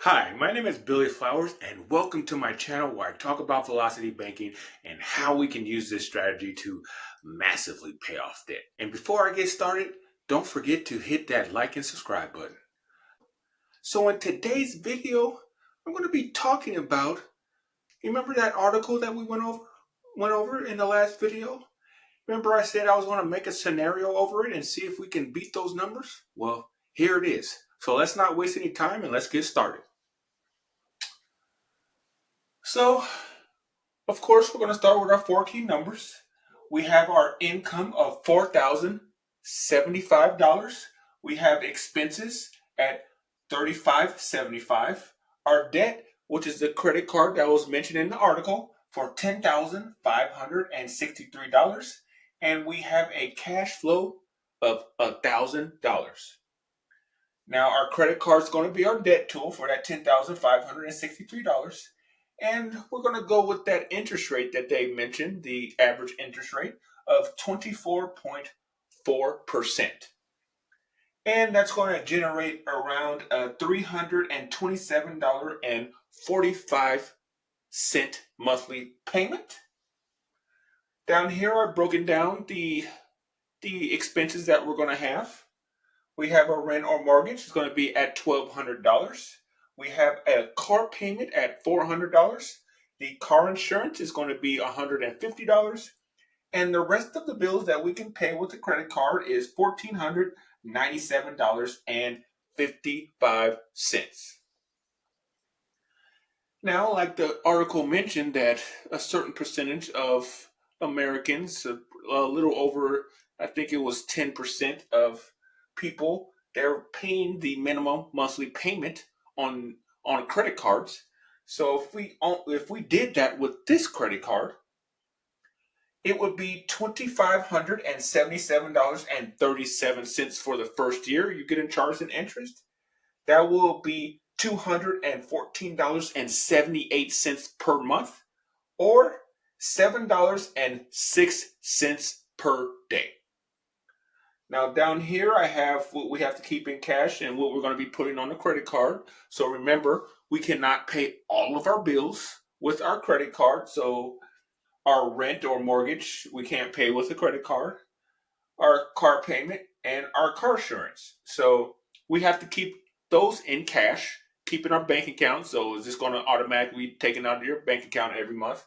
Hi, my name is Billy Flowers, and welcome to my channel where I talk about velocity banking and how we can use this strategy to massively pay off debt. And before I get started, don't forget to hit that like and subscribe button. So in today's video, I'm going to be talking about, you remember that article that we went over in the last video? Remember I said I was going to make a scenario over it and see if we can beat those numbers? Well, here it is. So let's not waste any time and let's get started. So of course, we're going to start with our four key numbers. We have our income of $4,075. We have expenses at $3,575. Our debt, which is the credit card that was mentioned in the article, for $10,563. And we have a cash flow of $1,000. Now, our credit card is going to be our debt tool for that $10,563. And we're going to go with that interest rate that they mentioned, the average interest rate of 24.4%. And that's going to generate around a $327.45 monthly payment. Down here are broken down the expenses that we're going to have. We have a rent or mortgage. It's going to be at $1,200. We have a car payment at $400. The car insurance is going to be $150. And the rest of the bills that we can pay with the credit card is $1,497.55. Now, like the article mentioned, that a certain percentage of Americans, a little over, I think it was 10% of people, they're paying the minimum monthly payment on credit cards. So if we did that with this credit card, it would be $2,577.37 for the first year. You get in charged in interest. That will be $214.78 per month, or $7.06 per day. Now down here I have what we have to keep in cash and what we're going to be putting on the credit card. So remember, we cannot pay all of our bills with our credit card. So our rent or mortgage, we can't pay with a credit card. Our car payment and our car insurance. So we have to keep those in cash, keep in our bank account. So is this going to automatically be taken out of your bank account every month?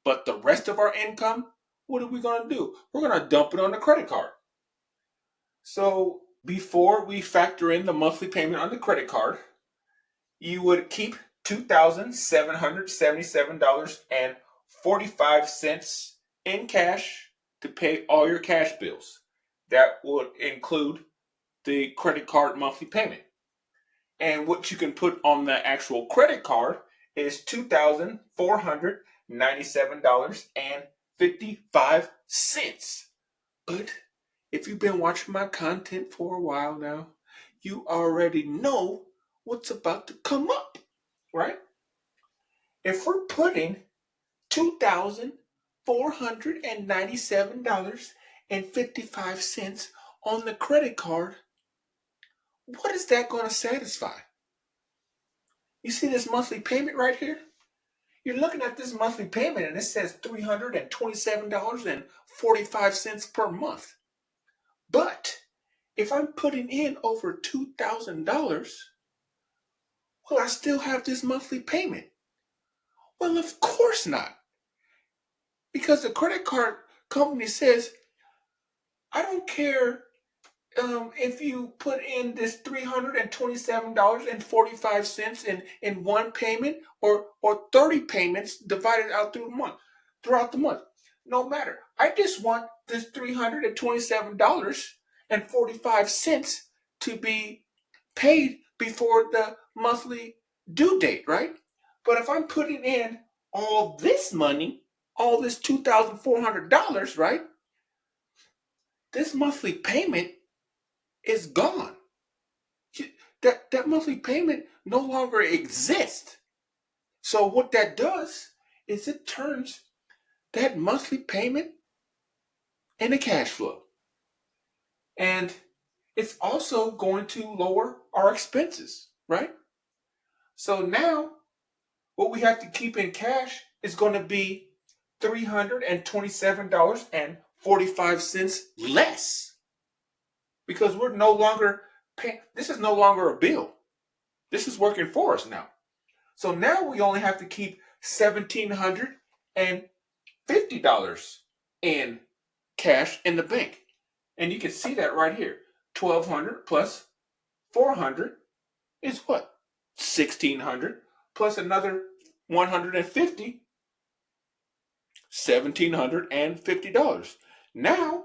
But the rest of our income, what are we going to do? We're going to dump it on the credit card. So before we factor in the monthly payment on the credit card, you would keep $2,777.45 in cash to pay all your cash bills. That would include the credit card monthly payment. And what you can put on the actual credit card is $2,497.55. But if you've been watching my content for a while now, you already know what's about to come up, right? If we're putting $2,497.55 on the credit card, what is that going to satisfy? You see this monthly payment right here? You're looking at this monthly payment and it says $327.45 per month. But if I'm putting in over $2,000, will I still have this monthly payment? Well, of course not. Because the credit card company says, I don't care if you put in this $327.45 in one payment or 30 payments divided out throughout the month. No matter. I just want this $327.45 to be paid before the monthly due date, right? But if I'm putting in all this money, all this $2,400, right? This monthly payment is gone. That monthly payment no longer exists. So what that does is it turns that monthly payment into cash flow. And it's also going to lower our expenses, right? So now what we have to keep in cash is going to be $327.45 less because we're no longer paying. This is no longer a bill. This is working for us now. So now we only have to keep $1,750 in cash in the bank. And you can see that right here. 1,200 plus 400 is what? 1,600 plus another 150, $1,750. Now,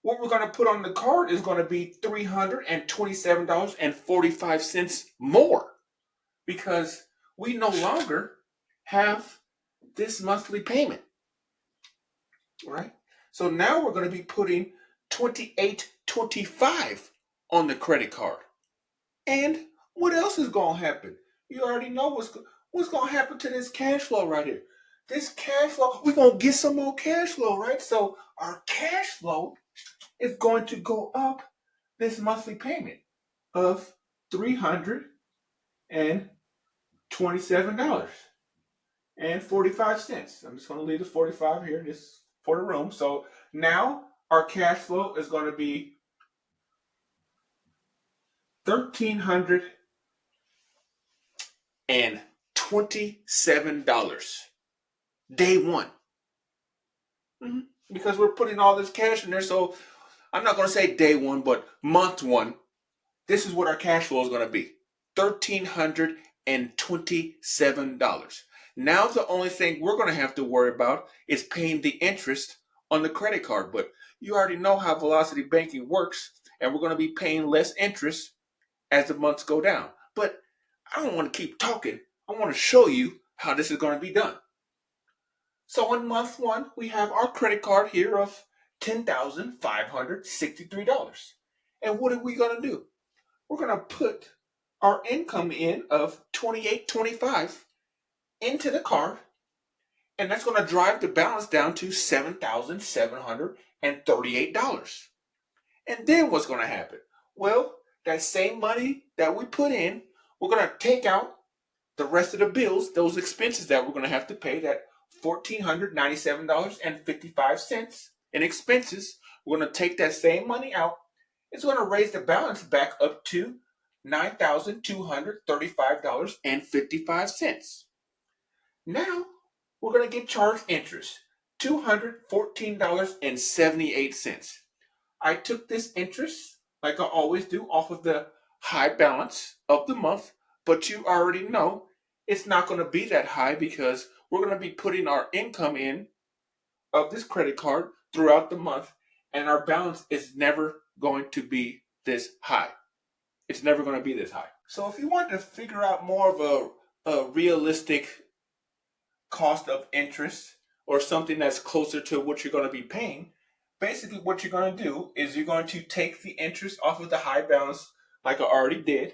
what we're going to put on the card is going to be $327.45 more because we no longer have this monthly payment, right? So now we're going to be putting $28.25 on the credit card. And what else is going to happen? You already know what's going to happen to this cash flow right here. This cash flow, we're going to get some more cash flow, right? So our cash flow is going to go up this monthly payment of $327.45. I'm just going to leave the 45 here just for the room. So now our cash flow is going to be $1,327 day one. Because we're putting all this cash in there. So I'm not going to say day one, but month one. This is what our cash flow is going to be. $1,327. Now the only thing we're going to have to worry about is paying the interest on the credit card. But you already know how velocity banking works, and we're going to be paying less interest as the months go down. But I don't want to keep talking. I want to show you how this is going to be done. So in month one, we have our credit card here of $10,563. And what are we going to do? We're going to put our income in of $28.25 into the card, and that's going to drive the balance down to $7,738. And then what's going to happen? Well, that same money that we put in, we're going to take out the rest of the bills, those expenses that we're going to have to pay, that $1,497.55 in expenses. We're going to take that same money out. It's going to raise the balance back up to $9,235.55. Now we're going to get charged interest, $214.78. I took this interest, like I always do, off of the high balance of the month, but you already know it's not going to be that high because we're going to be putting our income in of this credit card throughout the month, and our balance is never going to be this high. It's never going to be this high. So if you want to figure out more of a realistic cost of interest or something that's closer to what you're going to be paying, basically what you're going to do is you're going to take the interest off of the high balance like I already did.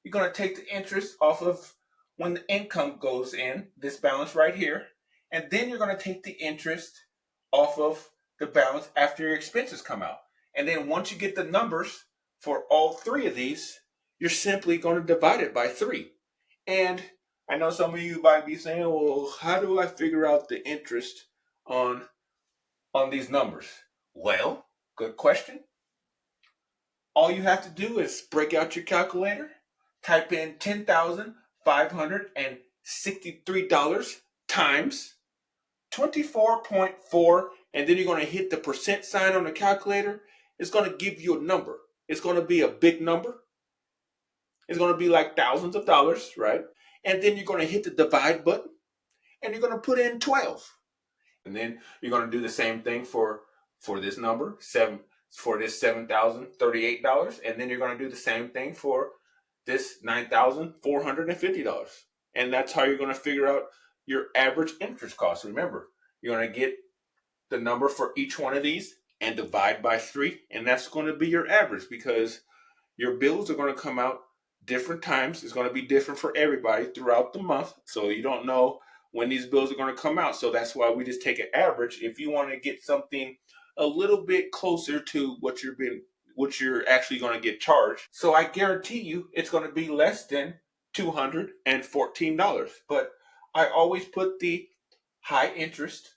You're going to take the interest off of when the income goes in, this balance right here, and then you're going to take the interest off of the balance after your expenses come out. And then once you get the numbers for all three of these, you're simply going to divide it by 3. And I know some of you might be saying, well, how do I figure out the interest on these numbers? Well, good question. All you have to do is break out your calculator, type in $10,563 times 24.4, and then you're going to hit the percent sign on the calculator. It's going to give you a number. It's going to be a big number. It's going to be like thousands of dollars, right? And then you're going to hit the divide button, and you're going to put in 12. And then you're going to do the same thing for this number, for this $7,038, and then you're going to do the same thing for this $9,450. And that's how you're going to figure out your average interest cost. Remember, you're going to get the number for each one of these and divide by 3, and that's going to be your average because your bills are going to come out different times. It's going to be different for everybody throughout the month, so you don't know when these bills are going to come out. So that's why we just take an average. If you want to get something a little bit closer to what you're actually going to get charged, so I guarantee you it's going to be less than $214. But I always put the high interest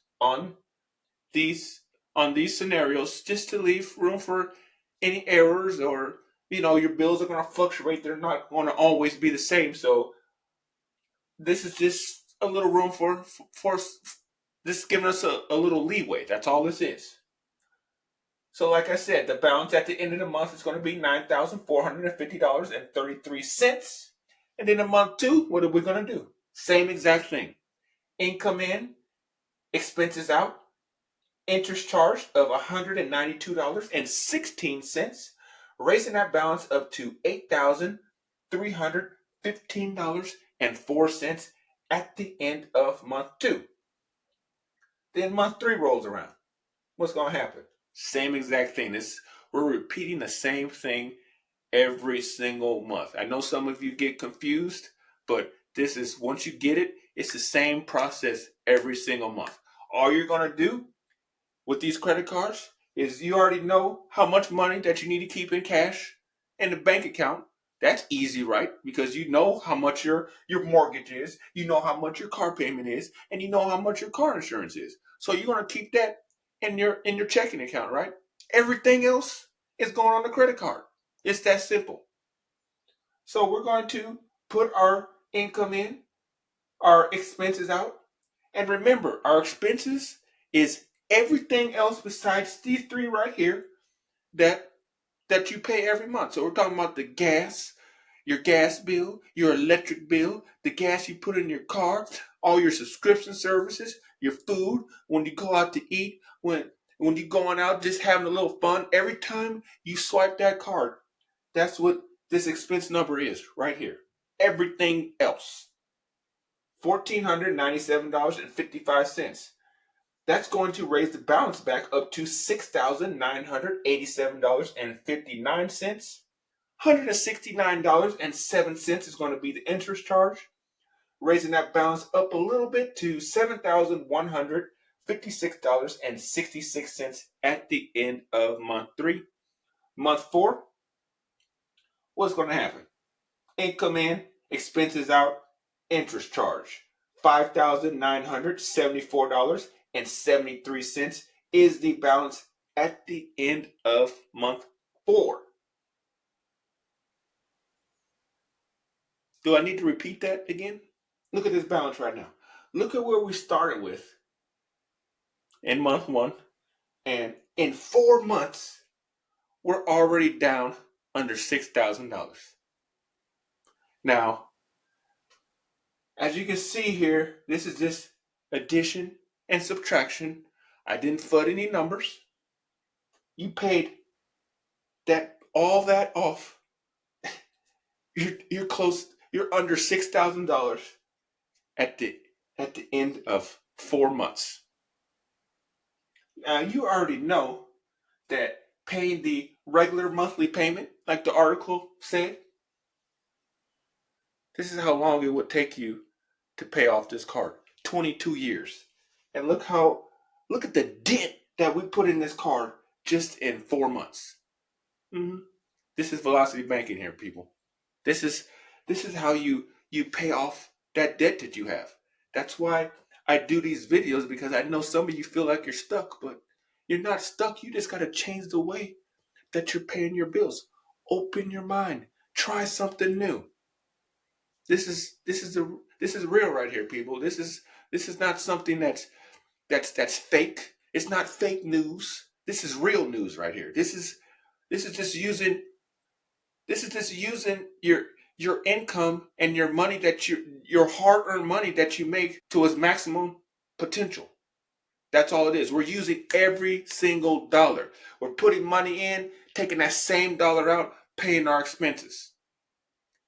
these on these scenarios just to leave room for any errors, or your bills are going to fluctuate. They're not going to always be the same. So this is just a little room for this, giving us a little leeway. That's all this is. So like I said, the balance at the end of the month is going to be $9,450.33. And then in month two, what are we going to do? Same exact thing. Income in, expenses out, interest charge of $192.16, raising that balance up to $8,315.04 at the end of month two. Then month three rolls around. What's going to happen? Same exact thing. We're repeating the same thing every single month. I know some of you get confused, but this is, once you get it, it's the same process every single month. All you're going to do with these credit cards is, you already know how much money that you need to keep in cash in the bank account. That's easy, right? Because you know how much your mortgage is, you know how much your car payment is, and you know how much your car insurance is. So you're going to keep that in your checking account, right? Everything else is going on the credit card. It's that simple. So we're going to put our income in, our expenses out. And remember, our expenses is everything else besides these three right here that you pay every month. So we're talking about the gas, your gas bill, your electric bill, the gas you put in your car, all your subscription services, your food, when you go out to eat, when you're going out just having a little fun. Every time you swipe that card, that's what this expense number is right here. Everything else, $1,497.55. That's going to raise the balance back up to $6,987.59. $169.07 is going to be the interest charge, raising that balance up a little bit to $7,156.66 at the end of month three. Month four, what's going to happen? Income in, expenses out, interest charge. $5,974.73 is the balance at the end of month four. Do I need to repeat that again? Look at this balance right now. Look at where we started with in month one. And in 4 months, we're already down under $6,000. Now, as you can see here, this is just addition and subtraction. I didn't FUD any numbers. You paid all that off. You're close. You're under $6,000 at the end of 4 months. Now you already know that paying the regular monthly payment, like the article said, this is how long it would take you to pay off this card. 22 years. And look at the dent that we put in this card just in 4 months. Mm-hmm. This is velocity banking here, people. This is how you pay off that debt that you have. That's why I do these videos, because I know some of you feel like you're stuck, but you're not stuck. You just got to change the way that you're paying your bills. Open your mind. Try something new. This is real right here, people. This is not something that's fake. It's not fake news. This is real news right here. This is just using your income and your money, that your hard-earned money that you make, to its maximum potential. That's all it is. We're using every single dollar. We're putting money in, taking that same dollar out, paying our expenses.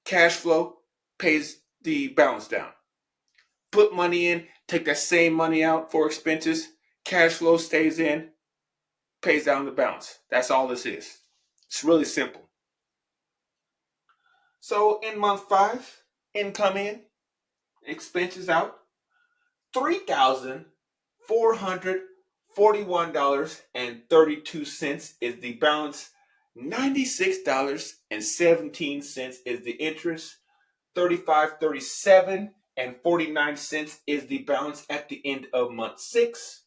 Cash flow pays the balance down. Put money in, take that same money out for expenses. Cash flow stays in, pays down the balance. That's all this is. It's really simple. So in month five, income in, expenses out, $3,441.32 is the balance. $96.17 is the interest. $35.37.49 is the balance at the end of month 6.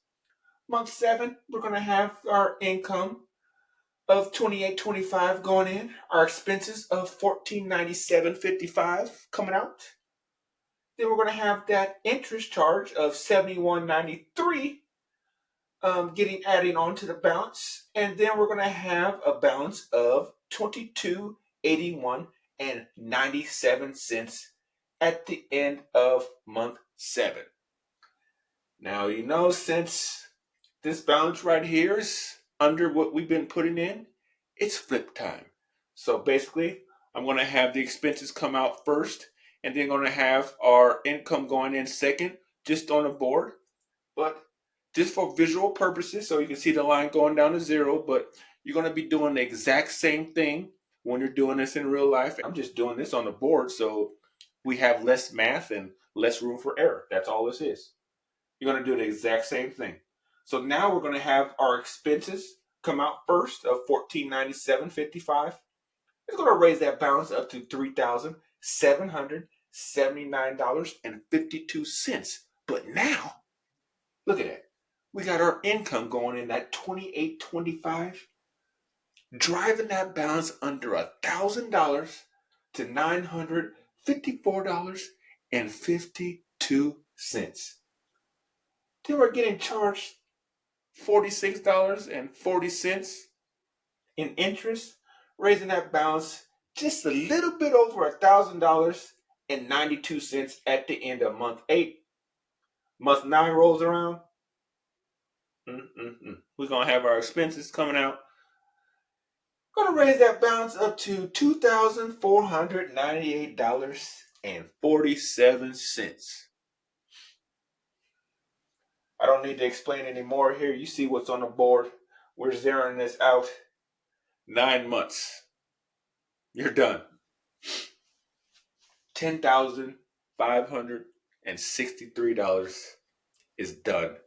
Month 7, we're going to have our income of $28.25 going in, our expenses of $14.97.55 coming out. Then we're going to have that interest charge of $71.93 getting added on to the balance, and then we're going to have a balance of $22.81.97 at the end of month 7. Now, since this balance right here is under what we've been putting in, it's flip time. So basically, I'm going to have the expenses come out first, and then going to have our income going in second, just on the board. But just for visual purposes, so you can see the line going down to 0, but you're going to be doing the exact same thing when you're doing this in real life. I'm just doing this on the board so we have less math and less room for error. That's all this is. You're going to do the exact same thing. So now we're going to have our expenses come out first of $14.97.55. It's going to raise that balance up to $3,779.52. But now, look at that. We got our income going in at $28.25, driving that balance under $1,000 to $954.52. Then we're getting charged $46.40 in interest, raising that balance just a little bit over $1,000.92 at the end of month 8. Month 9 rolls around. We're going to have our expenses coming out. Going to raise that balance up to $2,498.47. I don't need to explain any more here. You see what's on the board. We're zeroing this out. 9 months. You're done. $10,563 is done.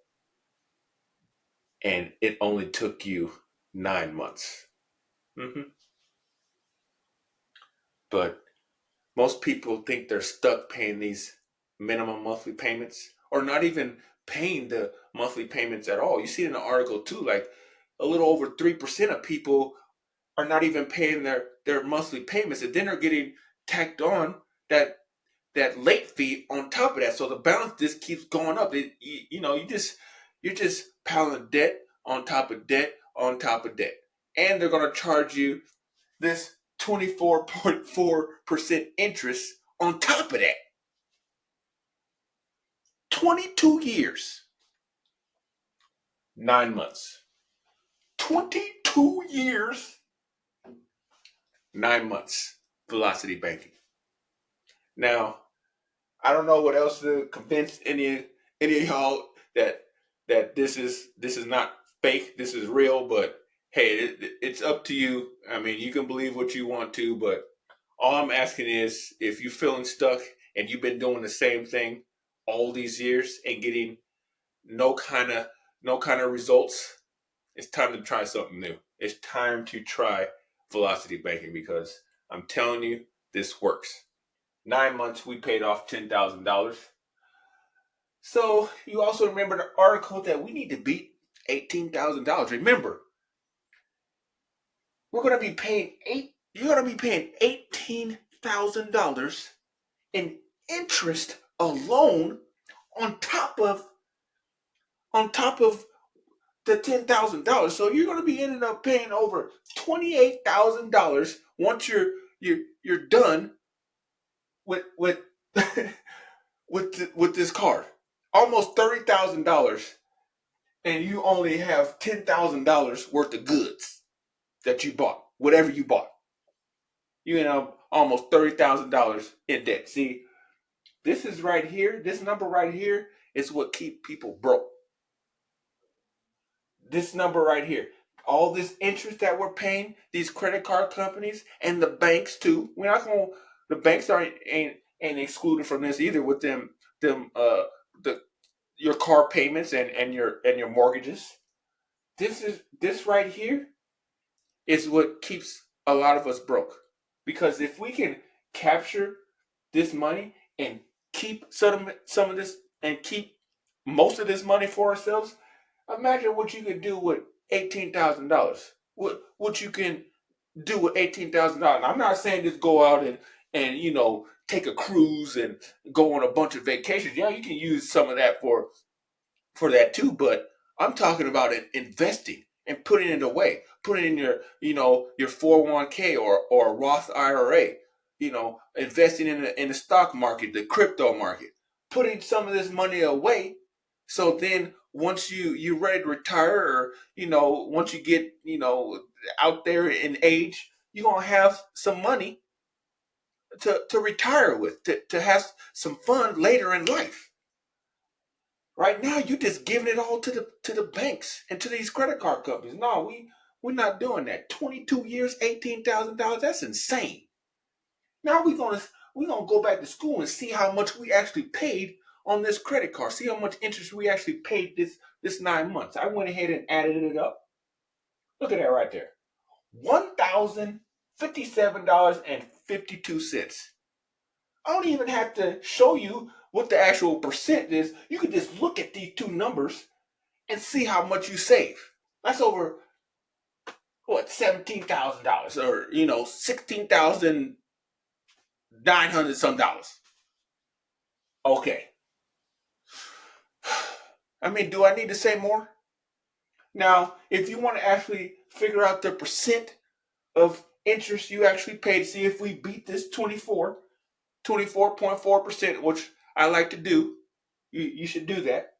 And it only took you 9 months. But most people think they're stuck paying these minimum monthly payments, or not even paying the monthly payments at all. You see in the article too, like a little over 3% of people are not even paying their monthly payments, and then they're getting tacked on that late fee on top of that. So the balance just keeps going up. You're just piling debt on top of debt on top of debt, and they're going to charge you this 24.4% interest on top of that. 22 years, 9 months. 22 years, 9 months. Velocity banking. Now, I don't know what else to convince any of y'all that this is not fake. This is real. But hey, it's up to you. I mean, you can believe what you want to, but all I'm asking is, if you're feeling stuck and you've been doing the same thing all these years and getting no kind of results, it's time to try something new. It's time to try velocity banking, because I'm telling you, this works. 9 months, we paid off $10,000. So you also remember the article that we need to beat $18,000. Remember, you're going to be paying $18,000 in interest alone on top of the $10,000. So you're going to be ending up paying over $28,000 once you're done with with this card. Almost $30,000, and you only have $10,000 worth of goods that you bought, whatever you bought. You end up almost $30,000 in debt. See, this is right here. This number right here is what keep people broke. This number right here. All this interest that we're paying, these credit card companies and the banks too. We're not going. The banks ain't excluded from this either, with your car payments and your mortgages. This right here is what keeps a lot of us broke. Because if we can capture this money and keep some of this and keep most of this money for ourselves, imagine what you could do with $18,000. What you can do with $18,000. I'm not saying just go out and take a cruise and go on a bunch of vacations. Yeah, you can use some of that for that too, but I'm talking about investing and putting it away, putting it in your 401k or a Roth IRA, investing in the stock market, the crypto market, putting some of this money away. So then once you're ready to retire, or once you get out there in age, you're gonna have some money to retire with, to have some fun later in life. Right now, you just giving it all to the banks and to these credit card companies. No, we're not doing that. 22 years, $18,000. That's insane. Now we're gonna go back to school and see how much we actually paid on this credit card. See how much interest we actually paid this 9 months. I went ahead and added it up. Look at that right there. $1,057.52. I don't even have to show you what the actual percent is. You can just look at these two numbers and see how much you save. That's over what, $17,000, or 16,900 some dollars. Okay. I mean, do I need to say more? Now, if you want to actually figure out the percent of interest you actually paid, see if we beat this 24.4%, which I like to do. You should do that.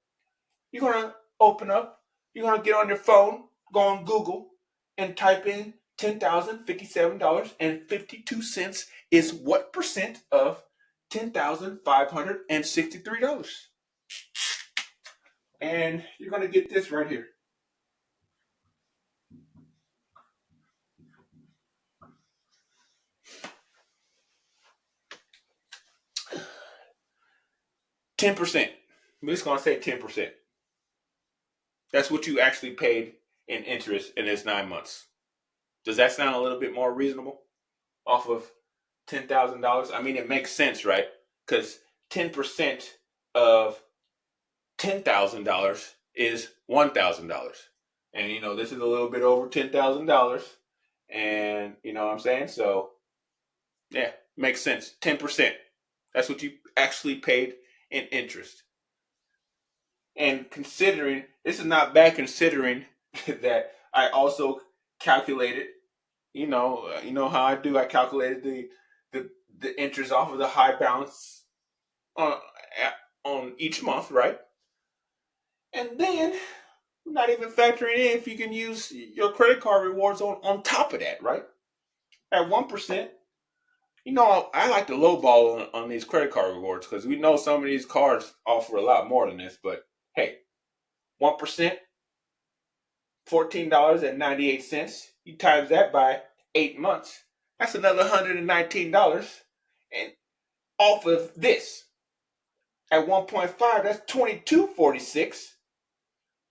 You're gonna open up, you're gonna get on your phone, go on Google, and type in $10,057.52 is what percent of $10,563. And you're gonna get this right here. 10%. We're just gonna say 10%. That's what you actually paid in interest in this 9 months. Does that sound a little bit more reasonable off of $10,000? I mean, it makes sense, right? Because 10% of $10,000 is $1,000, and this is a little bit over $10,000, and you know what I'm saying. So yeah, makes sense. 10%. That's what you actually paid in interest. And considering this is not bad, considering that I also calculated, how I do. I calculated the interest off of the high balance on on each month, right? And then not even factoring in if you can use your credit card rewards on top of that, right? At 1%. I like to lowball on these credit card rewards because we know some of these cards offer a lot more than this. But hey, 1%, $14.98. You times that by 8 months. That's another $119. And off of this, at 1.5, that's $22.46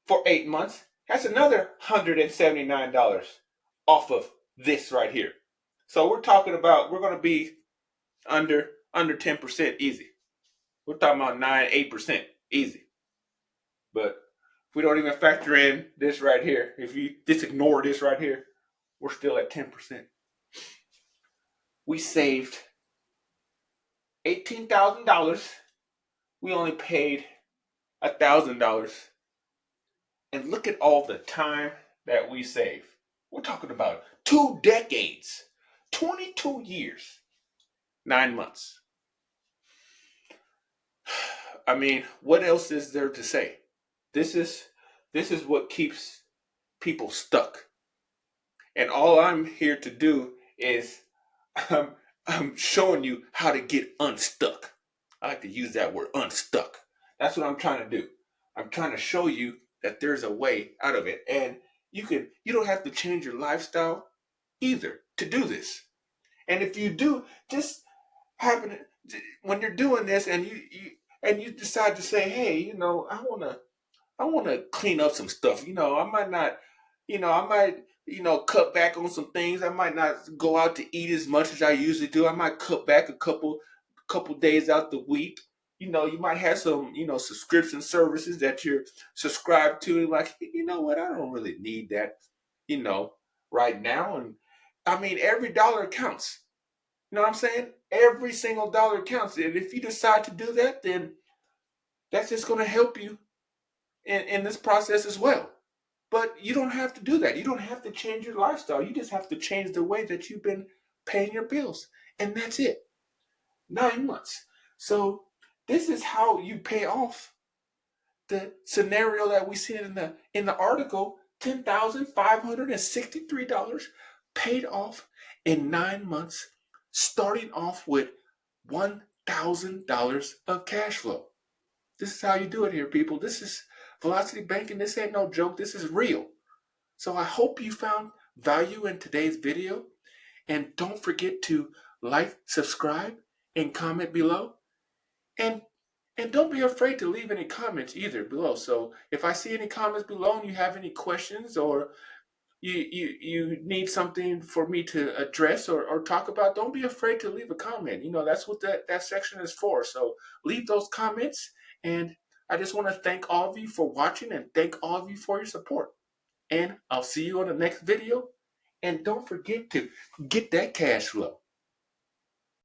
for 8 months. That's another $179 off of this right here. So we're talking about we're going to be under 10% easy. We're talking about 9-8% easy. But if we don't even factor in this right here, if you just ignore this right here, we're still at 10%. We saved $18,000. We only paid $1,000. And look at all the time that we save. We're talking about 2 decades, 22 years, 9 months. I mean, what else is there to say? This is what keeps people stuck. And all I'm here to do is I'm showing you how to get unstuck. I like to use that word, unstuck. That's what I'm trying to do. I'm trying to show you that there's a way out of it. And you don't have to change your lifestyle either to do this. And if you do, just happen when you're doing this and you decide to say, hey, I want to clean up some stuff. I might, cut back on some things. I might not go out to eat as much as I usually do. I might cut back a couple couple days out the week. You might have some, subscription services that you're subscribed to. Like, you know what? I don't really need that, you know, right now. And I mean, every dollar counts. You know what I'm saying? Every single dollar counts. And if you decide to do that, then that's just going to help you in this process as well. But you don't have to do that. You don't have to change your lifestyle. You just have to change the way that you've been paying your bills. And that's it. 9 months. So this is how you pay off the scenario that we see in the article. $10,563 paid off in 9 months, starting off with $1,000 of cash flow. This is how you do it here, people. This is velocity banking. This ain't no joke. This is real. So I hope you found value in today's video. And don't forget to like, subscribe, and comment below. And and don't be afraid to leave any comments either below. So if I see any comments below and you have any questions, or you need something for me to address or talk about, don't be afraid to leave a comment. That's what that section is for. So leave those comments. And I just want to thank all of you for watching and thank all of you for your support. And I'll see you on the next video. And don't forget to get that cash flow.